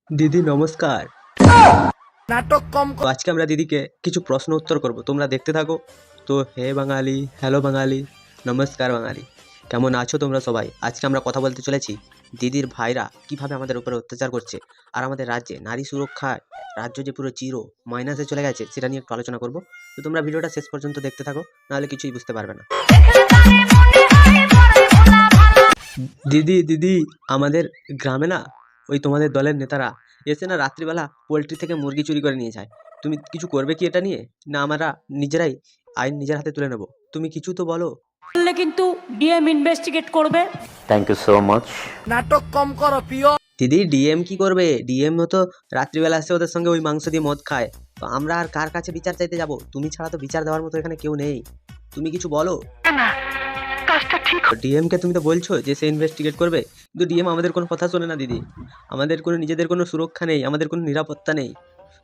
দিদি নমস্কার। নাটক কম তো আজকে আমরা দিদিকে কিছু প্রশ্ন উত্তর করব, তোমরা দেখতে থাকো। তো হে বাঙালি, হ্যালো বাঙালি, নমস্কার বাঙালি, কেমন আছো তোমরা সবাই? আজকে আমরা কথা বলতে চলেছি দিদির ভাইরা কিভাবে আমাদের উপরে অত্যাচার করছে, আর আমাদের রাজ্যে নারী সুরক্ষায় রাজ্য যে পুরো জিরো মাইনাসে চলে গেছে সেটা নিয়ে একটু আলোচনা করব। তো তোমরা ভিডিওটা শেষ পর্যন্ত দেখতে থাকো, নাহলে কিছুই বুঝতে পারবে না। দিদি দিদি, আমাদের গ্রামে না ওই তোমাদের দলের নেতারা এসে না রাত্রিবেলা পোলট্রি থেকে মুরগি চুরি করে নিয়ে যায়। তুমি কিছু করবে কি এটা নিয়ে? না আমরা নিজেরাই আইন নিজের হাতে তুলে নেব? তুমি কিছু তো বলো। বললে কিন্তু ডিএম ইনভেস্টিগেট করবে। Thank you so much. নাটক কম করো প্রিয়। দিদি ডিএম কি করবে? ডিএম তো রাত্রিবেলা এসে ওদের সঙ্গে ওই মাংস দিয়ে মদ খায়। তো আমরা আর কার কাছে বিচার চাইতে যাব? তুমি ছাড়া তো বিচার দেওয়ার মতো এখানে কেউ নেই। তুমি কিছু বলো। ডিএম কে তুমি তো বলছো যে সে ইনভেস্টিগেট করবে, কিন্তু ডিএম আমাদের কোনো কথা শোনে না দিদি। আমাদের কোনো নিজেদের কোনো সুরক্ষা নেই, আমাদের কোনো নিরাপত্তা নেই।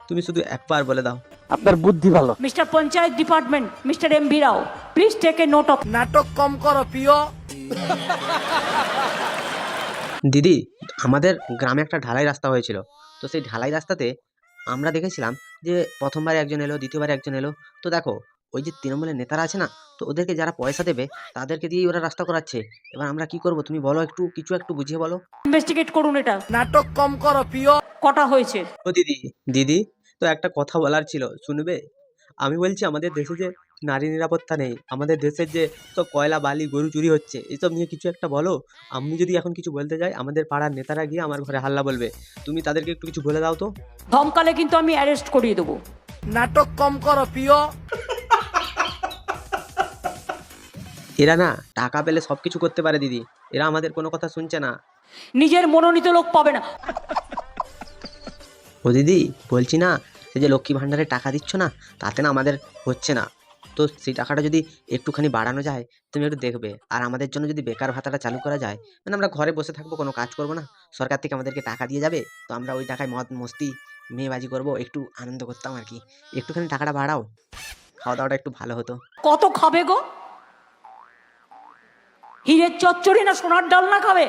তুমি শুধু একবার বলে দাও। আপনার বুদ্ধি ভালো। Mister panchayat department, mister MV Rao, please take a note of. নাটক কম করো প্রিয়। দিদি আমাদের গ্রামে একটা ঢালাই রাস্তা হয়েছিল। তো সেই ঢালাই রাস্তাতে আমরা দেখেছিলাম যে প্রথমবার একজন এলো, দ্বিতীয়বার একজন এলো। তো দেখো ওই যে তৃণমূলের নেতারা আছে না, তো ওদেরকে যারা পয়সা দেবে তাদেরকে দিয়েই ওরা রাস্তা করাচ্ছে। এবার আমরা কি করব তুমি বলো, একটু কিছু একটু বুঝিয়ে বলো। ইনভেস্টিগেট করুন এটা। নাটক কম করো প্রিয়। কটা হয়েছে? ও দিদি দিদি, তো একটা কথা বলার ছিল, শুনবে? আমি বলছি আমাদের দেশে যে নারী নিরাপত্তা নেই, আমাদের দেশের যে সব কয়লা বালি গরু চুরি হচ্ছে, এসব নিয়ে কিছু একটা বলো। আমি যদি এখন কিছু বলতে যাই আমাদের পাড়ার নেতারা গিয়ে আমার ঘরে হাল্লা বলবে। তুমি তাদেরকে একটু কিছু বলে দাও তো। ধমকালে কিন্তু আমি অ্যারেস্ট করিয়ে দেবো। নাটক কম করো প্রিয়। এরা না টাকা পেলে সব কিছু করতে পারে দিদি, এরা আমাদের কোনো কথা শুনছে না। নিজের মনোনীত লোক পাবে না। ও দিদি বলছি না, সেই যে লক্ষ্মী ভাণ্ডারে টাকা দিচ্ছ না, তাতে না আমাদের হচ্ছে না। তো সেই টাকাটা যদি একটুখানি বাড়ানো যায় তুমি একটু দেখবে। আর আমাদের জন্য যদি বেকার ভাতাটা চালু করা যায়, মানে আমরা ঘরে বসে থাকবো, কোনো কাজ করবো না, সরকার থেকে আমাদেরকে টাকা দিয়ে যাবে। তো আমরা ওই টাকায় মদ মস্তি মেয়েবাজি করবো, একটু আনন্দ করতাম আর কি। একটুখানি টাকাটা বাড়াও, খাওয়া দাওয়াটা একটু ভালো হতো। কত খাবে গো? হীরের চচ্চড়ি না সোনার ডালনা খাবে?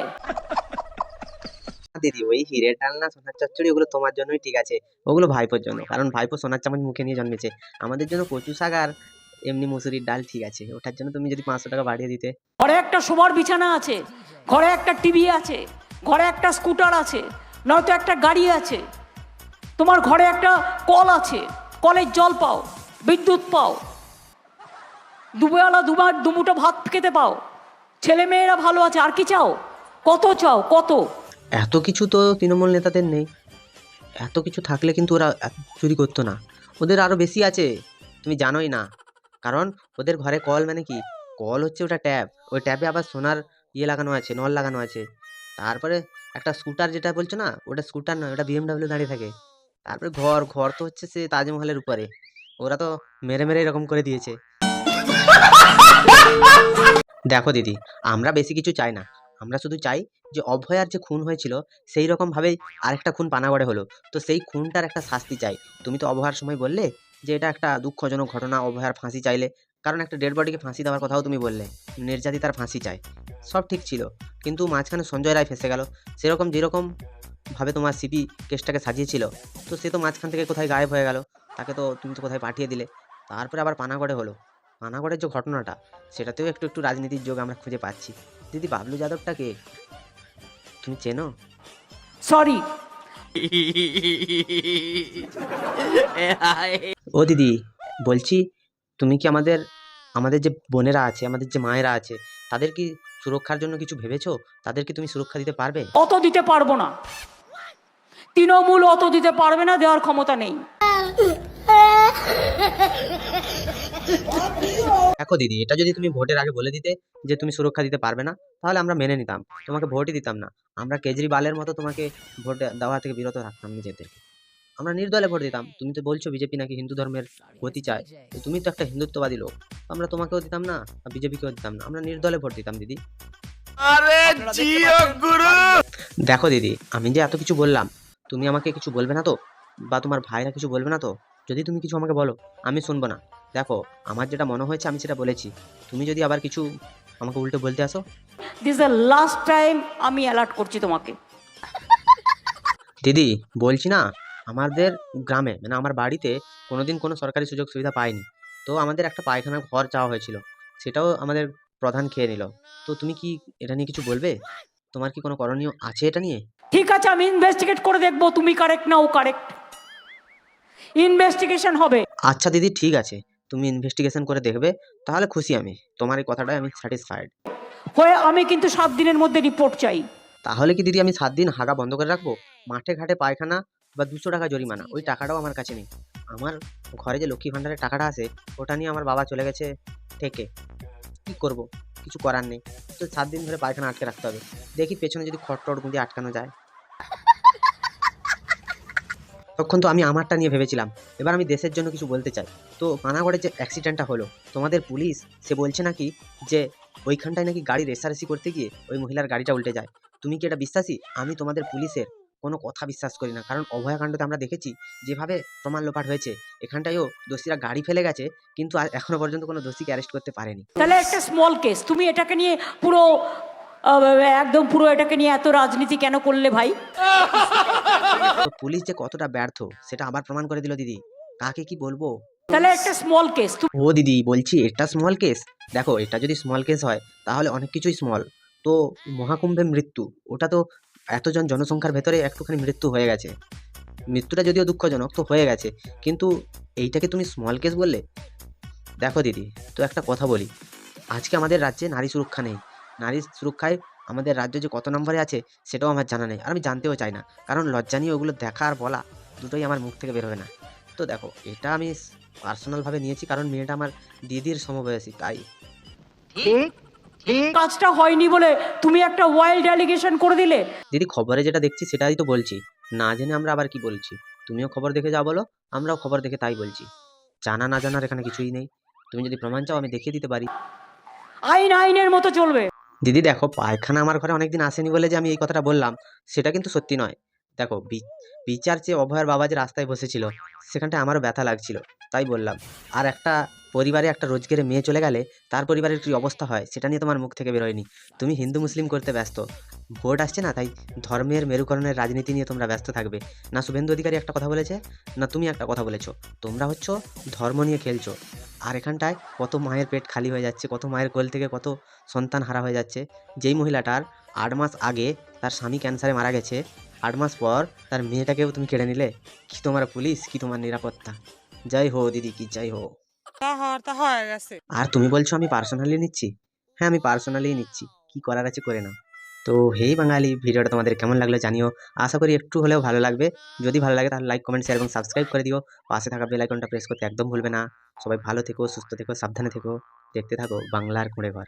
দিদি ওই হিরের ডালনা সোনার চচ্চড়ি ওগুলো তোমার জন্যই ঠিক আছে, ওগুলো ভাইপোর জন্য, কারণ ভাইপো সোনার চামচ মুখে নিয়ে জন্মেছে। আমাদের জন্য কচু শাক আর এমনি মুসুরির ডাল ঠিক আছে, ওটার জন্য তুমি যদি 500 টাকা বাড়িয়ে দিতে। ঘরে একটা শোবার বিছানা আছে, ঘরে একটা টিভি আছে, ঘরে একটা স্কুটার আছে, নয়তো একটা গাড়ি আছে। তোমার ঘরে একটা কল আছে, কলের জল পাও, বিদ্যুৎ পাও, দুবেলা দুবার দুমুটো ভাত খেতে পাও, ছেলে মেয়েরা ভালো আছে, আর কি চাও? কত চাও কত? এত কিছু তো তৃণমূল নেতাদের নেই। এত কিছু থাকলে কিন্তু ওরা এত চুরি করতো না। ওদের আরো বেশি আছে, তুমি জানোই না। কারণ ওদের ঘরে কল মানে কি, কল হচ্ছে ওটা ট্যাপ, ওই ট্যাপে আবার সোনার ইয়ে লাগানো আছে, নল লাগানো আছে। তারপরে একটা স্কুটার যেটা বলছো না, ওটা স্কুটার নয়, ওটা বিএমডাব্লিউ দাঁড়িয়ে থাকে। তারপরে ঘর ঘর তো হচ্ছে সে তাজমহলের উপরে। ওরা তো মেরে মেরে এরকম করে দিয়েছে। দেখো দিদি, আমরা বেশি কিছু চাই না। আমরা শুধু চাই যে অভয়ার যে খুন হয়েছিল সেই রকম ভাবেই আরেকটা খুন পানাগড়ে হলো। তো সেই খুনটার একটা শাস্তি চাই। তুমি তো অভয়ার সময় বললে যে এটা একটা দুঃখজনক ঘটনা, অভয়ার ফাঁসি চাইলে। কারণ একটা ডেড বডিকে ফাঁসি দেওয়ার কথাও তুমি বললে, নির্যাতিতার ফাঁসি চাই। সব ঠিক ছিল, কিন্তু মাঝখানে সঞ্জয় রায় ফেঁসে গেল। সেরকম যেরকম ভাবে তোমার সিপি কেসটাকে সাজিয়েছিল, তো সে তো মাঝখান থেকে কোথায় গায়েব হয়ে গেল। তাকে তো তুমি তো কোথায় পাঠিয়ে দিলে। তারপরে আবার পানাগড়ে হলো। পানাগড়ের যে ঘটনাটা, সেটাতেও একটু একটু রাজনীতির যোগ আমরা খুঁজে পাচ্ছি। দিদি বাবলু যাদবটাকে তুমি চেনো? সরি। ও দিদি বলছি, তুমি কি আমাদের আমাদের যে বোনেরা আছে, আমাদের যে মায়েরা আছে, তাদের কি সুরক্ষার জন্য কিছু ভেবেছো? তাদেরকে তুমি সুরক্ষা দিতে পারবে? অত দিতে পারবো না, তৃণমূল অত দিতে পারবে না, দেওয়ার ক্ষমতা নেই। দেখো দিদি, এটা যদি তুমি ভোটের আগে বলে দিতে যে তুমি সুরক্ষা দিতে পারবে না, তাহলে আমরা মেনে নিতাম, তোমাকে ভোটই দিতাম না। আমরা কেজরিওয়ালের মতো তোমাকে ভোট দেওয়া থেকে বিরত রাখতাম নিজেদেরকে। আমরা নির্দলে ভোট দিতাম। তুমি তো বলছো বিজেপি নাকি হিন্দু ধর্মের গতি চায়, তো তুমি তো একটা হিন্দুত্ববাদী লোক। তো আমরা তোমাকেও দিতাম না আর বিজেপিকেও দিতাম না, আমরা নির্দলে ভোট দিতাম দিদি। আরে জিও গুরু। দেখো দিদি, আমি যে এত কিছু বললাম, তুমি আমাকে কিছু বলবে না তো? বা তোমার ভাইরা কিছু বলবে না তো? যদি তুমি কিছু আমাকে বলো, আমি শুনবো না। দেখো আমার যেটা মনে হয়েছে আমি সেটা বলেছি। তুমি যদি আবার কিছু আমাকে উল্টো বলতে আসো। দিস দ্য লাস্ট টাইম আমি অ্যালার্ট করছি তোমাকে। দিদি বলছি না, আমাদের গ্রামে মানে আমার বাড়িতে কোনোদিন কোনো সরকারি সুযোগ সুবিধা পাইনি। তো আমাদের একটা পায়খানার ঘর চাওয়া হয়েছিল, সেটাও আমাদের প্রধান খেয়ে নিল। তো তুমি কি এটা নিয়ে কিছু বলবে? তোমার কি কোনো করণীয় আছে এটা নিয়ে? ঠিক আছে, আমি ইনভেস্টিগেট করে দেখবো তুমি কারেক্ট না ও কারেক্ট। ইনভেস্টিগেশন হবে। আচ্ছা দিদি, ঠিক আছে, তুমি ইনভেস্টিগেশন করে দেখবে, তাহলে খুশি আমি। তোমার এই কথাটায় আমি স্যাটিসফাইড। হয়ে আমি কিন্তু 7 দিনের মধ্যে রিপোর্ট চাই। তাহলে কি দিদি আমি 7 দিন হাগা বন্ধ করে রাখবো? মাঠে ঘাটে পায়খানা বা 200 টাকা জরিমানা, ওই টাকাটাও আমার কাছে নেই। আমার ঘরে যে লক্ষ্মী ভাণ্ডারের টাকাটা আছে, ওটা নিয়ে আমার বাবা চলে গেছে থেকে। কি করব? কিছু করার নেই। তো 7 দিন ধরে পায়খানা আটকে রাখতে হবে। দেখি পেছনে যদি খড়-টড় গুঁজে আটকানো যায়। তখন তো আমি আমারটা নিয়ে ভেবেছিলাম। এবার আমি দেশের জন্য কিছু বলতে চাই। তো পানাগড়ে যে অ্যাক্সিডেন্টটা হলো, তোমাদের পুলিশ সে বলছে নাকি যে ওইখানটায় নাকি গাড়ি রেষারেষি করতে গিয়ে ওই মহিলার গাড়িটা উল্টে যায়। তুমি কি এটা বিশ্বাসী? আমি তোমাদের পুলিশের কোনো কথা বিশ্বাস করি না। কারণ অভয়াকাণ্ডতে আমরা দেখেছি যেভাবে প্রমাণ লোপাট হয়েছে, এখানটায়ও দোষীরা গাড়ি ফেলে গেছে, কিন্তু এখনো পর্যন্ত কোনো দোষীকে অ্যারেস্ট করতে পারেনি। তাহলে একটা স্মল কেস, তুমি এটাকে নিয়ে পুরো একদম পুরো এটাকে নিয়ে এত রাজনীতি কেন করলে ভাই? তো পুলিশ যে কতটা ব্যর্থ সেটা আবার প্রমাণ করে দিল দিদি। কাকে কি বলবো? তাহলে একটা স্মল কেস। ও দিদি বলছি এটা স্মল কেস। দেখো এটা যদি স্মল কেস হয় তাহলে অনেক কিছুই স্মল। তো মহাকুম্ভে মৃত্যু, ওটা তো এতজন জনসংখ্যার ভেতরে একটুখানি মৃত্যু হয়ে গেছে। মৃত্যুটা যদিও দুঃখজনক তো হয়ে গেছে, কিন্তু এইটাকে তুমি স্মল কেস বললে? দেখো দিদি, তো একটা কথা বলি, আজকে আমাদের রাজ্যে নারী সুরক্ষা নেই। নারী সুরক্ষায় আমাদের রাজ্য যে কত নম্বরে আছে সেটাও আমার জানা নেই, আর আমি জানতেও চাই না। কারণ লজ্জা নিয়ে ওগুলো দেখা আর বলা দুটোই আমার মুখ থেকে বের হবে না। তো দেখো এটা আমি পার্সোনালভাবে নিয়েছি, কারণ মেয়েটা আমার দিদির সমবয়সী, তাই। কাজটা হয়নি বলে তুমি একটা ওয়াইল্ড অ্যালিগেশন করে দিলে। দিদি খবরে যেটা দেখছি সেটাই তো বলছি, না জেনে আমরা আবার কি বলছি? তুমিও খবর দেখে যা বলো, আমরাও খবর দেখে তাই বলছি। জানা না জানার এখানে কিছুই নেই। তুমি যদি প্রমাণ চাও আমি দেখিয়ে দিতে পারি। আইন আইনের মতো চলবে। দিদি দেখো, পায়খানা আমার ঘরে অনেকদিন আসেনি বলে যে আমি এই কথাটা বললাম, সেটা কিন্তু সত্যি নয়। দেখো বিচার চেয়ে অভয়ের বাবা যে রাস্তায় বসেছিল, সেখানটায় আমারও ব্যথা লাগছিল, তাই বললাম। আর একটা পরিবারে একটা রোজগারে মেয়ে চলে গেলে তার পরিবারের কী অবস্থা হয় সেটা নিয়ে তোমার মুখ থেকে বেরোয়নি। তুমি হিন্দু মুসলিম করতে ব্যস্ত, ভোট আসছে না, তাই ধর্মের মেরুকরণের রাজনীতি নিয়ে তোমরা ব্যস্ত থাকবে। না শুভেন্দু অধিকারী একটা কথা বলেছে, না তুমি একটা কথা বলেছো। তোমরা হচ্ছ ধর্ম নিয়ে খেলছো। আর এখানটায় কত মায়ের পেট খালি হয়ে যাচ্ছে, কত মায়ের কোল থেকে কত সন্তান হারা হয়ে যাচ্ছে। যেই মহিলাটার 8 মাস আগে তার স্বামী ক্যান্সারে মারা গেছে, 8 মাস পর তার মেয়েটাকেও তুমি কেড়ে নিলে। কি তোমার পুলিশ, কি তোমার নিরাপত্তা! জয় হো দিদি, কি জয় হো। তা হয়ে গেছে। আর তুমি বলছো আমি পার্সোনালি নিচ্ছি? হ্যাঁ আমি পার্সোনালি নিচ্ছি, কি করার আছে করে নাও। তো হেই বাঙালি, ভিডিওটা তোমাদের কেমন লাগলো জানিও। আশা করি একটু হলেও ভালো লাগবে। যদি ভালো লাগে তাহলে লাইক, কমেন্ট, শেয়ার এবং সাবস্ক্রাইব করে দিও। পাশে থাকা বেল আইকনটা প্রেস করতে একদম ভুলবে না। সবাই ভালো থেকো, সুস্থ থেকো, সাবধানে থেকো। দেখতে থাকো বাংলার কুঁড়ে ঘর।